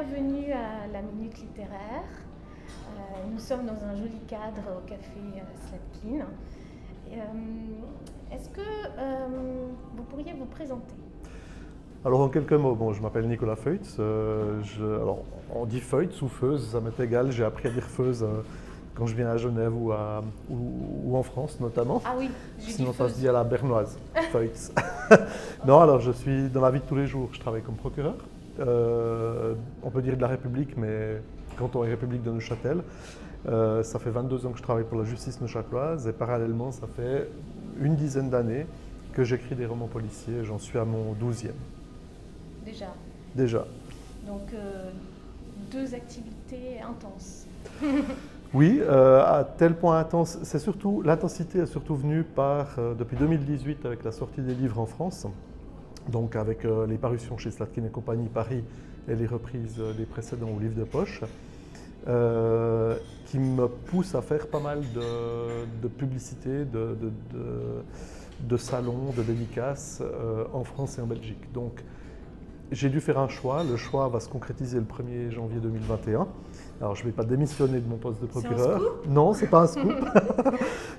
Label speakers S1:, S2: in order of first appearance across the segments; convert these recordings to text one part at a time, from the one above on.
S1: bienvenue à la Minute Littéraire. Nous sommes dans un joli cadre au café Slatkin. Est-ce que vous pourriez vous présenter?
S2: Alors en quelques mots, je m'appelle Nicolas Feutz. Alors on dit Feutz ou Feuz, ça m'est égal. J'ai appris à dire Feuz quand je viens à Genève ou en France notamment.
S1: Ah oui,
S2: sinon ça se dit à la bernoise, Feutz. Non, alors je suis dans la vie de tous les jours, je travaille comme procureur. On peut dire de la République, mais canton et République de Neuchâtel. Ça fait 22 ans que je travaille pour la justice neuchâteloise et parallèlement, ça fait une dizaine d'années que j'écris des romans policiers. J'en suis à mon 12e. Déjà.
S1: Donc, deux activités intenses.
S2: Oui, à tel point intense. L'intensité est surtout venue depuis 2018 avec la sortie des livres en France. Donc avec les parutions chez Slatkin et compagnie Paris et les reprises des précédents au livre de poche, qui me poussent à faire pas mal de publicité, de salons, de dédicaces en France et en Belgique. Donc j'ai dû faire un choix. Le choix va se concrétiser le 1er janvier 2021. Alors je ne vais pas démissionner de mon poste de procureur.
S1: C'est un scoop ?
S2: Non, ce n'est pas un scoop.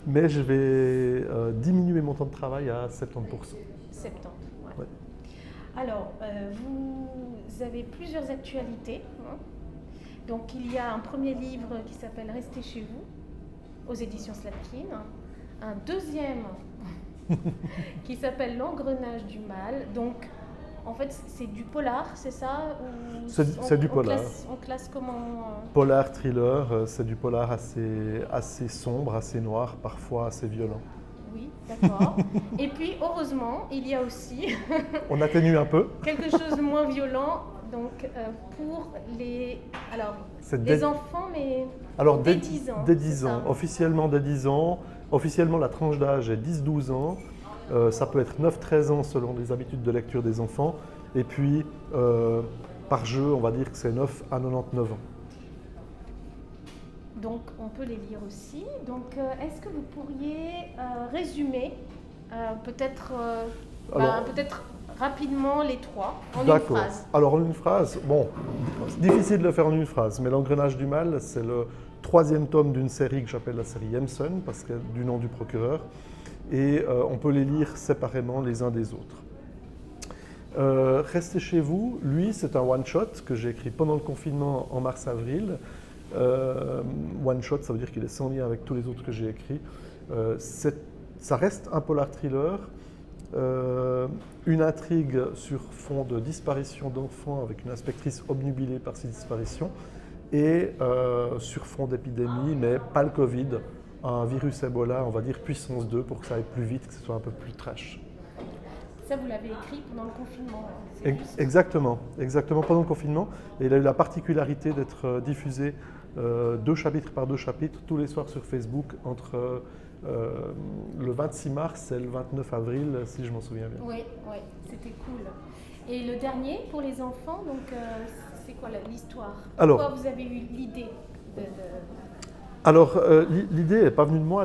S2: Mais je vais diminuer mon temps de travail à 70%.
S1: 70, ouais.
S2: Ouais.
S1: Alors, vous avez plusieurs actualités. Donc, il y a un premier livre qui s'appelle « Restez chez vous » aux éditions Slatkin. Un deuxième qui s'appelle « L'engrenage du mal ». Donc, en fait, c'est du polar, c'est ça?
S2: C'est du polar.
S1: On classe comment?
S2: Polar, thriller, c'est du polar assez sombre, assez noir, parfois assez violent.
S1: Oui, d'accord. Et puis, heureusement, il y a aussi
S2: On atténue un peu.
S1: quelque chose de moins violent, donc pour les enfants, mais dès 10 ans.
S2: Dès 10 ans, officiellement dès 10 ans. Officiellement, la tranche d'âge est 10-12 ans. Ça peut être 9-13 ans selon les habitudes de lecture des enfants. Et puis, par jeu, on va dire que c'est 9 à 99 ans.
S1: Donc, on peut les lire aussi. Donc, est-ce que vous pourriez résumer peut-être rapidement les trois en une phrase?
S2: Alors, en une phrase, c'est difficile de le faire en une phrase, mais L'Engrenage du mal, c'est le 3e tome d'une série que j'appelle la série Yemson, parce que du nom du procureur. Et on peut les lire séparément les uns des autres. Restez chez vous, lui, c'est un one-shot que j'ai écrit pendant le confinement en mars-avril. One-shot, ça veut dire qu'il est sans lien avec tous les autres que j'ai écrits. Ça reste un polar thriller, une intrigue sur fond de disparition d'enfants avec une inspectrice obnubilée par ces disparitions et sur fond d'épidémie, mais pas le Covid, un virus Ebola, on va dire puissance 2 pour que ça aille plus vite, que ce soit un peu plus trash.
S1: Ça, vous l'avez écrit pendant le confinement?
S2: Exactement, pendant le confinement. Et il a eu la particularité d'être diffusé 2 chapitres par 2 chapitres tous les soirs sur Facebook entre le 26 mars et le 29 avril, si je m'en souviens bien.
S1: Oui, c'était cool. Et le dernier, pour les enfants, donc c'est quoi l'histoire? Pourquoi vous avez eu l'idée
S2: Alors, l'idée n'est pas venue de moi,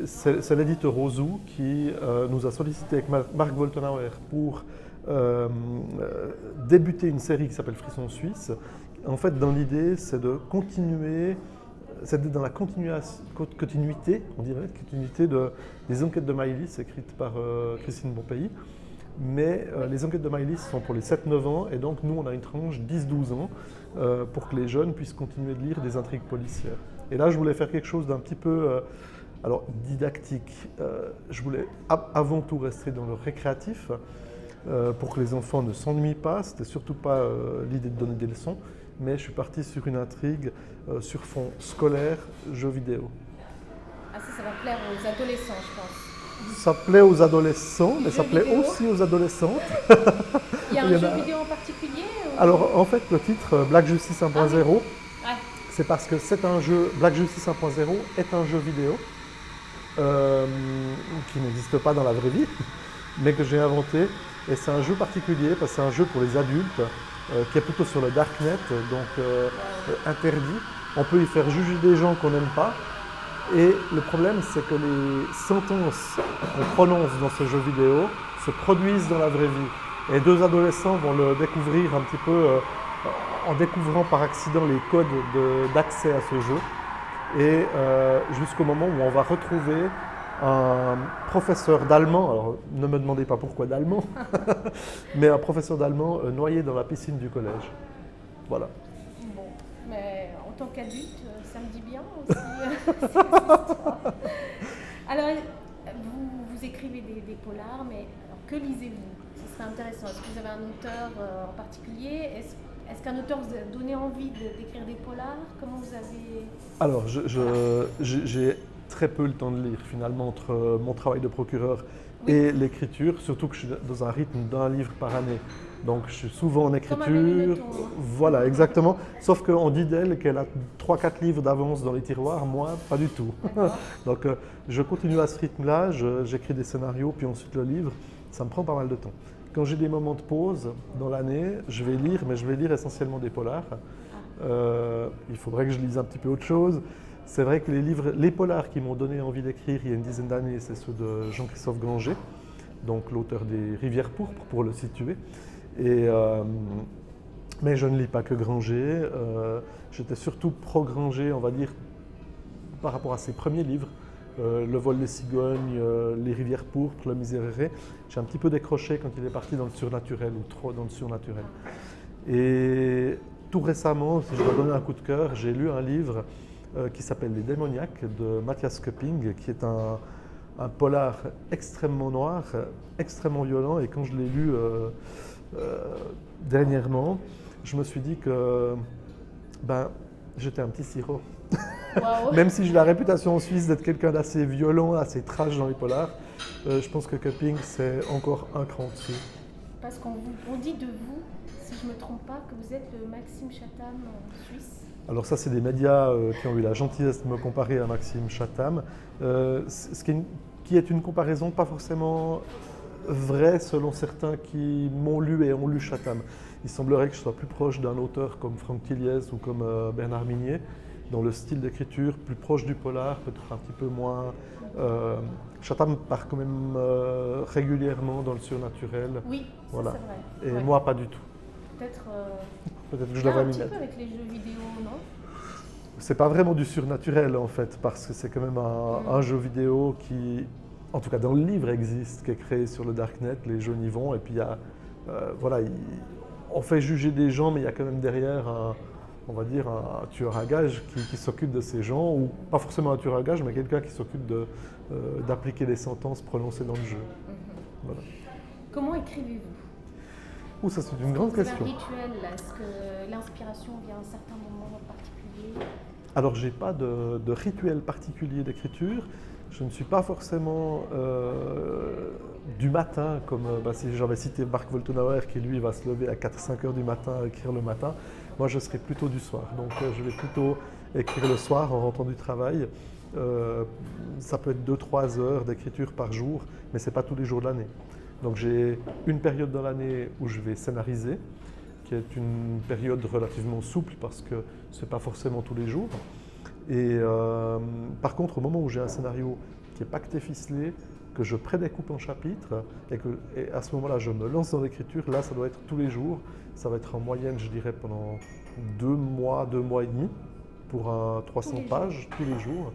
S2: c'est l'éditeur Ozu qui nous a sollicité avec Marc Woltenauer pour débuter une série qui s'appelle Frisson Suisse. En fait, dans l'idée, c'est de continuer, c'est dans la continuité, on dirait, des enquêtes de Maëlys écrites par Christine Bonpeilly. Mais les enquêtes de Maëlys sont pour les 7-9 ans et donc nous, on a une tranche 10-12 ans pour que les jeunes puissent continuer de lire des intrigues policières. Et là, je voulais faire quelque chose d'un petit peu didactique. Je voulais avant tout rester dans le récréatif pour que les enfants ne s'ennuient pas. C'était surtout pas l'idée de donner des leçons, mais je suis parti sur une intrigue sur fond scolaire, jeux vidéo.
S1: Ah ça va plaire aux adolescents, je pense.
S2: Ça plaît aux adolescents, mais ça plaît aussi aux adolescentes.
S1: Il y a un jeu vidéo en particulier ou...
S2: Alors, en fait, le titre Black Justice 1.0, c'est parce que Black Justice 1.0 est un jeu vidéo qui n'existe pas dans la vraie vie, mais que j'ai inventé. Et c'est un jeu particulier parce que c'est un jeu pour les adultes qui est plutôt sur le darknet, donc interdit. On peut y faire juger des gens qu'on n'aime pas. Et le problème, c'est que les sentences qu'on prononce dans ce jeu vidéo se produisent dans la vraie vie. Et 2 adolescents vont le découvrir un petit peu en découvrant par accident les codes d'accès à ce jeu et jusqu'au moment où on va retrouver un professeur d'allemand, alors ne me demandez pas pourquoi d'allemand, mais un professeur d'allemand noyé dans la piscine du collège. Voilà.
S1: Bon, mais en tant qu'adulte, ça me dit bien aussi cette histoire. Alors, vous écrivez des polars, mais alors, que lisez-vous? Ce serait intéressant. Est-ce que vous avez un auteur en particulier? Est-ce qu'un auteur vous a donné envie d'écrire des polars? Comment vous avez...
S2: Alors, j'ai très peu le temps de lire finalement entre mon travail de procureur et l'écriture, surtout que je suis dans un rythme d'un livre par année. Donc je suis souvent en écriture. Voilà, exactement. Sauf qu'on dit d'elle qu'elle a 3-4 livres d'avance dans les tiroirs, moi, pas du tout. Donc je continue à ce rythme-là, j'écris des scénarios, puis ensuite le livre. Ça me prend pas mal de temps. Quand j'ai des moments de pause dans l'année, je vais lire, mais je vais lire essentiellement des polars. Il faudrait que je lise un petit peu autre chose. C'est vrai que les polars qui m'ont donné envie d'écrire il y a une dizaine d'années, c'est ceux de Jean-Christophe Granger, donc l'auteur des Rivières pourpres, pour le situer. Mais je ne lis pas que Granger. J'étais surtout pro-Granger, on va dire, par rapport à ses premiers livres. Le vol des cigognes, les rivières pourpres, le Miserere. J'ai un petit peu décroché quand il est parti dans le surnaturel, ou trop dans le surnaturel. Et tout récemment, si je dois donner un coup de cœur, j'ai lu un livre qui s'appelle Les Démoniaques de Matthias Köpping, qui est un polar extrêmement noir, extrêmement violent. Et quand je l'ai lu dernièrement, je me suis dit que j'étais un petit sirop.
S1: Wow.
S2: Même si j'ai la réputation en Suisse d'être quelqu'un d'assez violent, assez trash dans les polars, je pense que Köpping, c'est encore un cran dessus.
S1: Parce qu'on dit de vous, si je ne me trompe pas, que vous êtes le Maxime Chatham suisse.
S2: Alors ça, c'est des médias qui ont eu la gentillesse de me comparer à Maxime Chatham, qui est une comparaison pas forcément vraie selon certains qui m'ont lu et ont lu Chatham. Il semblerait que je sois plus proche d'un auteur comme Franck Tilliez ou comme Bernard Minier, dans le style d'écriture, plus proche du polar, peut-être un petit peu moins... Chatham part quand même régulièrement dans le surnaturel.
S1: Oui,
S2: voilà.
S1: Ça, c'est vrai.
S2: Et moi, pas du tout.
S1: Peut-être
S2: que je devrais
S1: un
S2: m'y
S1: petit
S2: mettre.
S1: peu avec les jeux vidéo, non?
S2: C'est pas vraiment du surnaturel en fait, parce que c'est quand même un jeu vidéo qui, en tout cas dans le livre, existe, qui est créé sur le Darknet, les jeux y vont, et puis il y a, on fait juger des gens, mais il y a quand même derrière on va dire un tueur à gages qui s'occupe de ces gens, ou pas forcément un tueur à gages, mais quelqu'un qui s'occupe d'appliquer les sentences prononcées dans le jeu. Voilà.
S1: Comment écrivez-vous?
S2: Ça c'est une grande question.
S1: Un rituel, est-ce que l'inspiration vient à un certain moment en particulier?
S2: Alors j'ai pas de rituel particulier d'écriture. Je ne suis pas forcément du matin, comme si j'avais cité Marc Woltenauer qui lui va se lever à 4-5 heures du matin à écrire le matin. Moi je serai plutôt du soir, donc je vais plutôt écrire le soir en rentrant du travail. Ça peut être 2-3 heures d'écriture par jour, mais ce n'est pas tous les jours de l'année. Donc j'ai une période dans l'année où je vais scénariser, qui est une période relativement souple parce que ce n'est pas forcément tous les jours. Et par contre, au moment où j'ai un scénario qui est pacté, ficelé, que je prédécoupe en chapitres et à ce moment-là, je me lance dans l'écriture, là, ça doit être tous les jours. Ça va être en moyenne, je dirais, pendant 2 mois et demi pour un 300 pages tous les jours.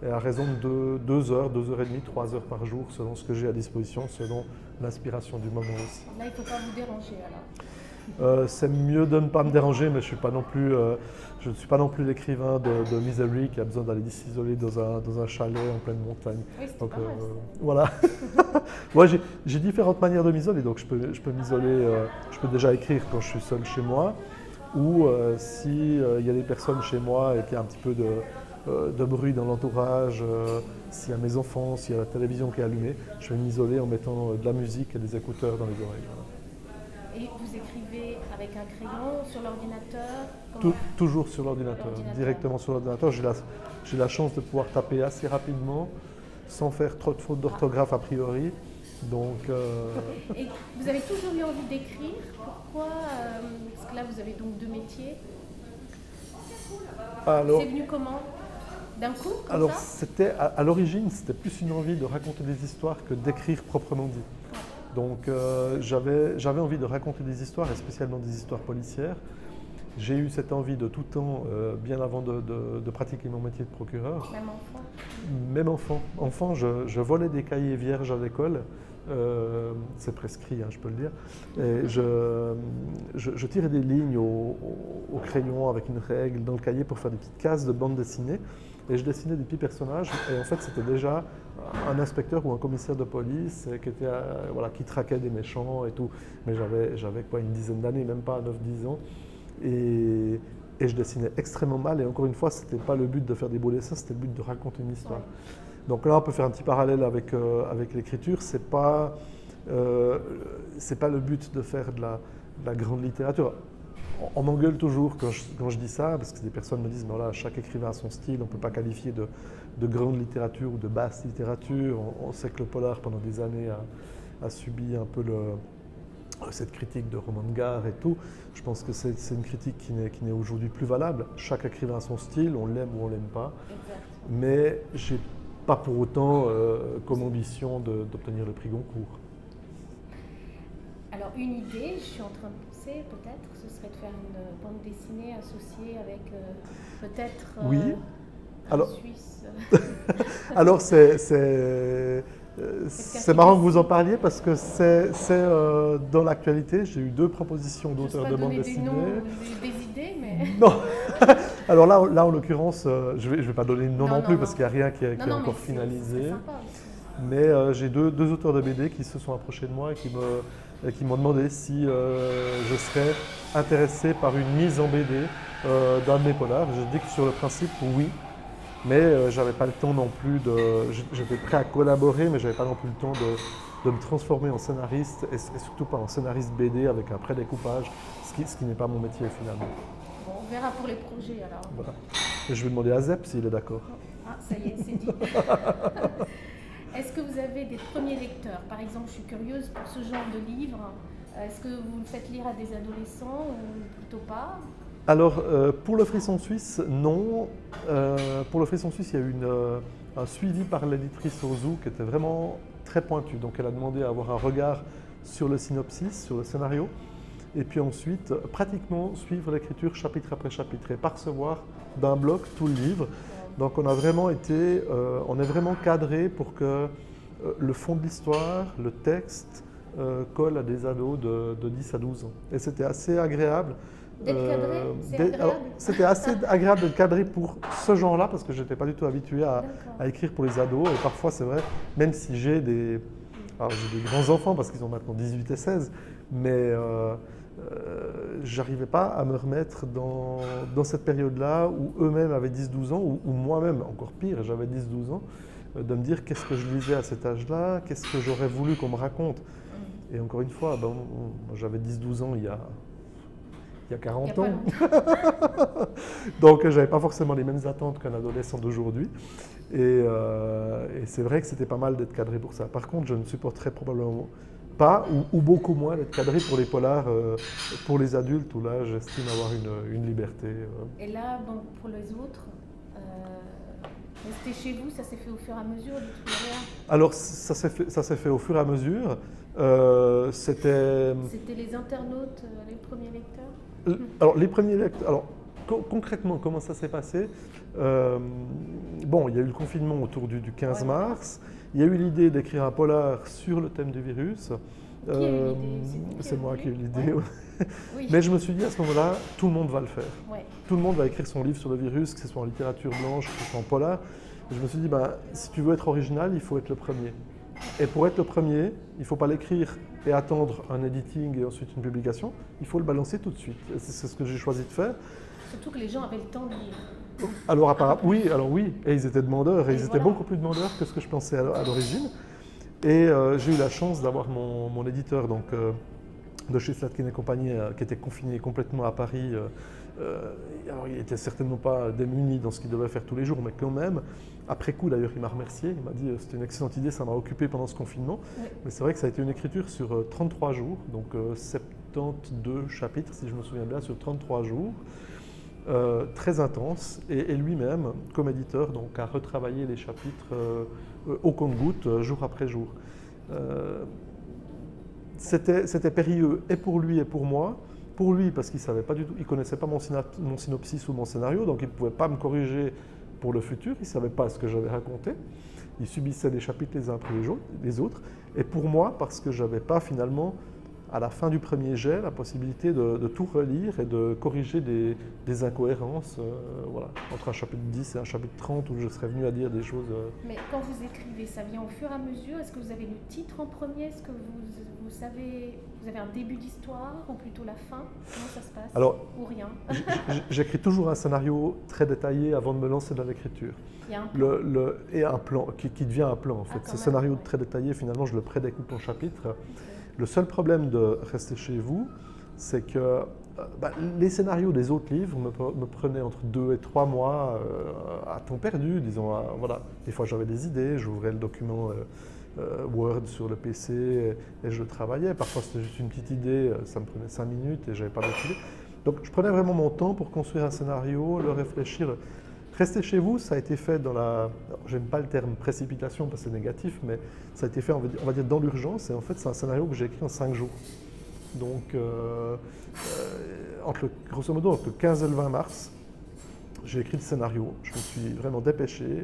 S2: Et à raison de 2 heures, 2 heures et demie, 3 heures par jour, selon ce que j'ai à disposition, selon l'inspiration du moment aussi.
S1: Là, il ne faut pas vous déranger alors.
S2: C'est mieux de ne pas me déranger, mais je ne suis pas non plus l'écrivain de Misery qui a besoin d'aller s'isoler dans un chalet en pleine montagne.
S1: Oui, donc pas mal,
S2: voilà. Moi, j'ai différentes manières de m'isoler, donc je peux m'isoler, je peux déjà écrire quand je suis seul chez moi, ou s'il y a des personnes chez moi et qu'il y a un petit peu de bruit dans l'entourage, s'il y a mes enfants, s'il y a la télévision qui est allumée, je vais m'isoler en mettant de la musique et des écouteurs dans les oreilles. Voilà.
S1: Et vous écrivez avec un crayon sur l'ordinateur?
S2: Toujours sur l'ordinateur, directement sur l'ordinateur. J'ai la chance de pouvoir taper assez rapidement, sans faire trop de fautes d'orthographe a priori. Donc,
S1: Et vous avez toujours eu envie d'écrire? Pourquoi parce que là, vous avez donc 2 métiers.
S2: alors,
S1: C'est venu comment? D'un coup, comme
S2: alors
S1: ça?
S2: c'était à l'origine, c'était plus une envie de raconter des histoires que d'écrire proprement dit. Donc j'avais envie de raconter des histoires, et spécialement des histoires policières. J'ai eu cette envie de tout temps, bien avant de pratiquer mon métier de procureur.
S1: Même enfant.
S2: Même enfant. Enfant, je volais des cahiers vierges à l'école. C'est prescrit, hein, je peux le dire. Et je tirais des lignes au crayon avec une règle dans le cahier pour faire des petites cases de bande dessinée. Et je dessinais des petits personnages. Et en fait, c'était déjà un inspecteur ou un commissaire de police qui traquait des méchants et tout. Mais j'avais quoi, une dizaine d'années, même pas 9-10 ans. Et je dessinais extrêmement mal. Et encore une fois, ce n'était pas le but de faire des beaux dessins, c'était le but de raconter une histoire. Ouais. Donc là, on peut faire un petit parallèle avec l'écriture. C'est pas le but de faire de la grande littérature. On m'engueule toujours quand je dis ça, parce que des personnes me disent « mais voilà, chaque écrivain a son style, on ne peut pas qualifier de grande littérature ou de basse littérature ». On sait que le polar, pendant des années, a subi un peu cette critique de roman de gare et tout. Je pense que c'est une critique qui n'est aujourd'hui plus valable. Chaque écrivain a son style, on l'aime ou on ne l'aime pas. Exactement. Mais je n'ai pas pour autant comme ambition d'obtenir le prix Goncourt.
S1: Alors une idée, je suis en train de penser peut-être, ce serait de faire une bande dessinée associée avec peut-être
S2: oui.
S1: Alors, Suisse.
S2: Alors c'est marrant que vous en parliez parce que c'est dans l'actualité. J'ai eu 2 propositions d'auteurs de bande dessinée.
S1: Des idées, mais...
S2: Non. Alors là en l'occurrence, je vais pas donner de nom non plus parce qu'il n'y a rien qui est encore finalisé.
S1: C'est sympa.
S2: Mais j'ai deux auteurs de BD qui se sont approchés de moi et qui m'ont demandé si je serais intéressé par une mise en BD d'un de mes polars. J'ai dit que sur le principe, oui. Mais j'avais pas le temps non plus j'étais prêt à collaborer, mais j'avais pas non plus le temps de me transformer en scénariste et surtout pas en scénariste BD avec un prédécoupage, ce qui n'est pas mon métier finalement.
S1: Bon, on verra pour les projets alors.
S2: Voilà. Et je vais demander à Zep s'il est d'accord.
S1: Ah, ça y est, c'est dit. Est-ce que vous avez des premiers lecteurs? Par exemple, je suis curieuse pour ce genre de livre. Est-ce que vous le faites lire à des adolescents ou plutôt pas?
S2: Alors, pour le Frisson Suisse, non. Pour le Frisson Suisse, il y a eu un suivi par l'éditrice Orzou qui était vraiment très pointu. Donc, elle a demandé à avoir un regard sur le synopsis, sur le scénario, et puis ensuite, pratiquement suivre l'écriture chapitre après chapitre et percevoir d'un bloc tout le livre. Donc, on est vraiment cadré pour que le fond de l'histoire, le texte, colle à des ados de 10 à 12 ans. Et c'était assez agréable.
S1: D'être cadré, c'est agréable.
S2: C'était assez agréable d'être cadré pour ce genre-là parce que je n'étais pas du tout habitué à écrire pour les ados. Et parfois, c'est vrai, même si j'ai des grands enfants parce qu'ils ont maintenant 18 et 16, mais j'arrivais pas à me remettre dans cette période-là où eux-mêmes avaient 10-12 ans, ou moi-même, encore pire, j'avais 10-12 ans, de me dire qu'est-ce que je lisais à cet âge-là, qu'est-ce que j'aurais voulu qu'on me raconte. Et encore une fois, j'avais 10-12 ans il y a 40 ans. Donc, je n'avais pas forcément les mêmes attentes qu'un adolescent d'aujourd'hui. Et c'est vrai que c'était pas mal d'être cadré pour ça. Par contre, je ne supporterais probablement pas, ou beaucoup moins, d'être cadré pour les polars pour les adultes, où là, j'estime avoir une liberté.
S1: Et là, pour les autres, rester chez vous, ça s'est fait au fur et à mesure de toute manière?
S2: Alors, ça s'est fait au fur et à mesure. C'était
S1: les internautes, les premiers lecteurs?
S2: Alors, les premiers lecteurs. Alors, concrètement, comment ça s'est passé? Il y a eu le confinement autour du 15 mars. Il y a eu l'idée d'écrire un polar sur le thème du virus.
S1: Qui a eu l'idée?
S2: C'est moi qui ai eu l'idée.
S1: Ouais. Oui.
S2: Mais je me suis dit à ce moment-là, tout le monde va le faire.
S1: Ouais.
S2: Tout le monde va écrire son livre sur le virus, que ce soit en littérature blanche, que ce soit en polar. Et je me suis dit, si tu veux être original, il faut être le premier. Et pour être le premier, il ne faut pas l'écrire et attendre un editing et ensuite une publication. Il faut le balancer tout de suite. C'est ce que j'ai choisi de faire.
S1: Surtout que les gens avaient le temps de lire.
S2: Alors oui, et ils étaient demandeurs, et ils étaient beaucoup plus demandeurs que ce que je pensais à l'origine. Et j'ai eu la chance d'avoir mon éditeur de chez Slatkin et compagnie, qui était confiné complètement à Paris. Alors, il n'était certainement pas démuni dans ce qu'il devait faire tous les jours, mais quand même, après coup d'ailleurs, il m'a remercié. Il m'a dit c'était une excellente idée, ça m'a occupé pendant ce confinement. Oui. Mais c'est vrai que ça a été une écriture sur 33 jours, donc 72 chapitres, si je me souviens bien, sur 33 jours. Très intense, et lui-même, comme éditeur, donc, a retravaillé les chapitres au compte-gouttes, jour après jour. C'était périlleux et pour lui et pour moi, pour lui, parce qu'il savait pas du tout, il connaissait pas mon synopsis ou mon scénario, donc il ne pouvait pas me corriger pour le futur, il ne savait pas ce que j'avais raconté. Il subissait les chapitres les uns après les autres. Et pour moi, parce que je n'avais pas finalement, à la fin du premier jet, la possibilité de tout relire et de corriger des incohérences voilà, entre un chapitre 10 et un chapitre 30 où je serais venu à dire des choses.
S1: Mais quand vous écrivez, ça vient au fur et à mesure? Est-ce que vous avez le titre en premier? Est-ce que vous savez, vous avez un début d'histoire ou plutôt la fin? Comment ça se passe?
S2: Alors,
S1: ou rien?
S2: J'écris toujours un scénario très détaillé avant de me lancer dans l'écriture.
S1: Il y a un plan.
S2: Et un plan qui devient un plan en fait. Ce scénario
S1: ouais.
S2: très détaillé, finalement, je le prédécoupe en chapitres. Le seul problème de rester chez vous, c'est que les scénarios des autres livres me prenaient entre 2 et 3 mois à temps perdu, disons. Voilà. Des fois, j'avais des idées, j'ouvrais le document Word sur le PC et je travaillais. Parfois, c'était juste une petite idée, ça me prenait 5 minutes et je n'avais pas d'autres idées. Donc, je prenais vraiment mon temps pour construire un scénario, le réfléchir. Rester chez vous, ça a été fait dans la... J'aime pas le terme précipitation parce que c'est négatif, mais ça a été fait, on va dire, dans l'urgence. Et en fait, c'est un scénario que j'ai écrit en 5 jours. Donc, grosso modo, entre le 15 et le 20 mars, j'ai écrit le scénario. Je me suis vraiment dépêché,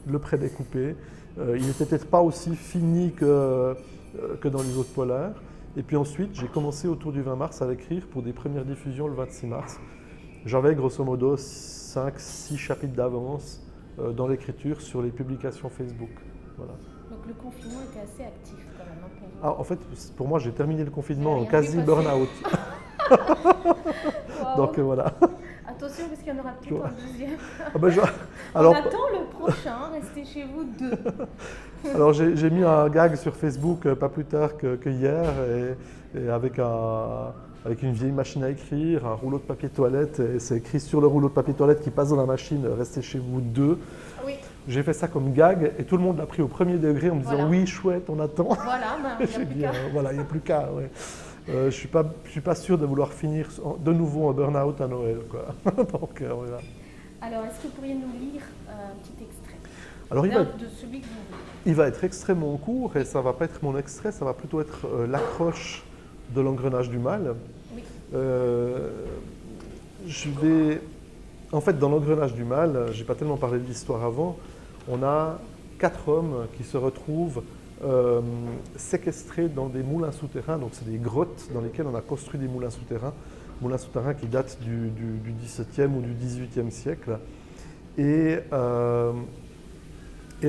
S2: le prédécoupé. Il n'était peut-être pas aussi fini que dans les autres polars. Et puis ensuite, j'ai commencé autour du 20 mars à l'écrire pour des premières diffusions le 26 mars. J'avais grosso modo 5-6 chapitres d'avance dans l'écriture sur les publications Facebook. Voilà.
S1: Donc le confinement était assez actif quand même pour vous.
S2: En fait, pour moi, j'ai terminé le confinement en
S1: Rien
S2: quasi
S1: vu
S2: burn-out.
S1: Wow.
S2: Donc voilà.
S1: Attention parce qu'il y en aura peut-être un deuxième.
S2: Alors,
S1: On attend le prochain, restez chez vous 2.
S2: Alors j'ai mis un gag sur Facebook pas plus tard que hier et avec une vieille machine à écrire, un rouleau de papier toilette, et c'est écrit sur le rouleau de papier toilette qui passe dans la machine, restez chez vous 2.
S1: Oui.
S2: J'ai fait ça comme gag et tout le monde l'a pris au premier degré en me disant
S1: Voilà.
S2: oui, chouette, on attend.
S1: Voilà, il n'y a
S2: J'ai
S1: plus
S2: dit
S1: qu'à.
S2: voilà, il n'y a plus qu'à. Ouais. Je suis pas sûr de vouloir finir de nouveau en burn-out à Noël, quoi. Donc voilà.
S1: Alors, est-ce que vous pourriez nous lire un petit extrait
S2: Alors,
S1: de celui que vous voulez?
S2: Il va être extrêmement court et ça ne va pas être mon extrait, ça va plutôt être l'accroche de l'engrenage du mal.
S1: Oui.
S2: En fait, dans l'engrenage du mal, je n'ai pas tellement parlé de l'histoire avant, on a 4 hommes qui se retrouvent séquestrés dans des moulins souterrains, donc c'est des grottes dans lesquelles on a construit des moulins souterrains qui datent du XVIIe ou du XVIIIe siècle. Et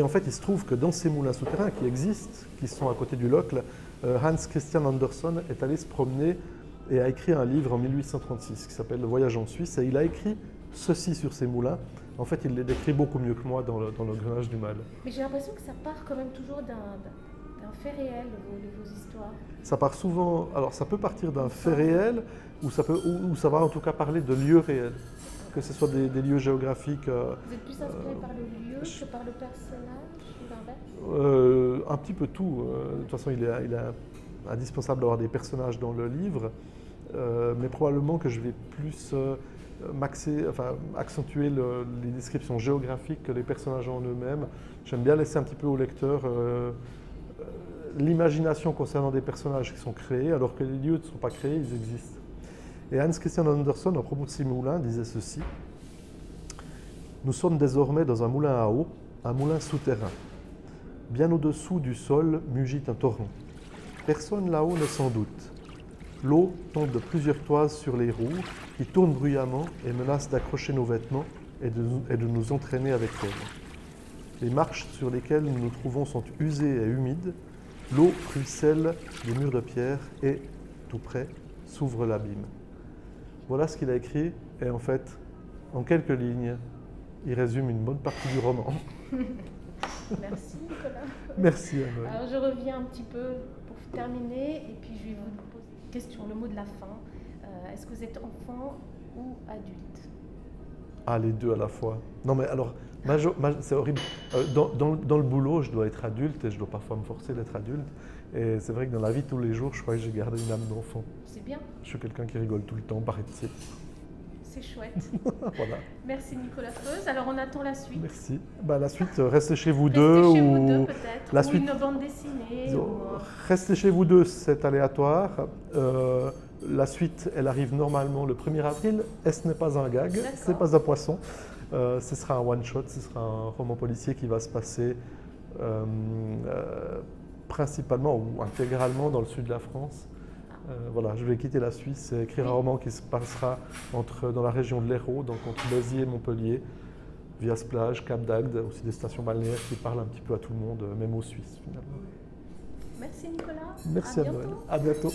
S2: en fait, il se trouve que dans ces moulins souterrains qui existent, qui sont à côté du Locle, Hans Christian Andersen est allé se promener et a écrit un livre en 1836 qui s'appelle Le Voyage en Suisse. Et il a écrit ceci sur ces moulins. En fait, il les décrit beaucoup mieux que moi dans l'engrenage du mal.
S1: Mais j'ai l'impression que ça part quand même toujours d'un fait réel, vos histoires.
S2: Ça part souvent... Alors, ça peut partir d'un fait réel ou ça va en tout cas parler de lieux réels. Que ce soit des lieux géographiques.
S1: Vous êtes plus inspiré par le lieu que par le personnage ou l'inverse?
S2: Un petit peu tout. De toute façon, il est indispensable d'avoir des personnages dans le livre, mais probablement que je vais plus accentuer les descriptions géographiques que les personnages en eux-mêmes. J'aime bien laisser un petit peu au lecteur l'imagination concernant des personnages qui sont créés, alors que les lieux ne sont pas créés, ils existent. Et Hans Christian Andersen, à propos de ces moulins, disait ceci: « Nous sommes désormais dans un moulin à eau, un moulin souterrain. Bien au-dessous du sol mugit un torrent. Personne là-haut ne s'en doute. L'eau tombe de plusieurs toises sur les roues, qui tournent bruyamment et menacent d'accrocher nos vêtements et de nous entraîner avec elles. Les marches sur lesquelles nous nous trouvons sont usées et humides. L'eau ruisselle des murs de pierre et, tout près, s'ouvre l'abîme. » Voilà ce qu'il a écrit, et en fait, en quelques lignes, il résume une bonne partie du roman.
S1: Merci Nicolas.
S2: Merci Anne.
S1: Alors je reviens un petit peu pour terminer, et puis je vais vous poser une question, le mot de la fin. Est-ce que vous êtes enfant ou adulte?
S2: Ah, les deux à la fois. Non mais alors, c'est horrible. Dans le boulot, je dois être adulte et je dois parfois me forcer d'être adulte. Et c'est vrai que dans la vie de tous les jours, je crois que j'ai gardé une âme d'enfant.
S1: C'est bien.
S2: Je suis quelqu'un qui rigole tout le temps, paraît-il.
S1: C'est chouette.
S2: Voilà.
S1: Merci Nicolas Freuse. Alors on attend la suite.
S2: Merci. La suite, restez chez vous
S1: Restez
S2: deux.
S1: chez
S2: ou
S1: vous deux peut-être.
S2: La
S1: ou
S2: suite...
S1: une bande dessinée.
S2: Restez chez vous deux, c'est aléatoire. La suite, elle arrive normalement le 1er avril, et ce n'est pas un gag,
S1: D'accord.
S2: ce n'est pas un poisson. Ce sera un one-shot, ce sera un roman policier qui va se passer principalement ou intégralement dans le sud de la France. Voilà, je vais quitter la Suisse et écrire un roman qui se passera dans la région de l'Hérault, donc entre Béziers et Montpellier, Viasplage, Cap d'Agde, aussi des stations balnéaires qui parlent un petit peu à tout le monde, même aux Suisses finalement.
S1: Merci Nicolas.
S2: Merci à Noël. À bientôt.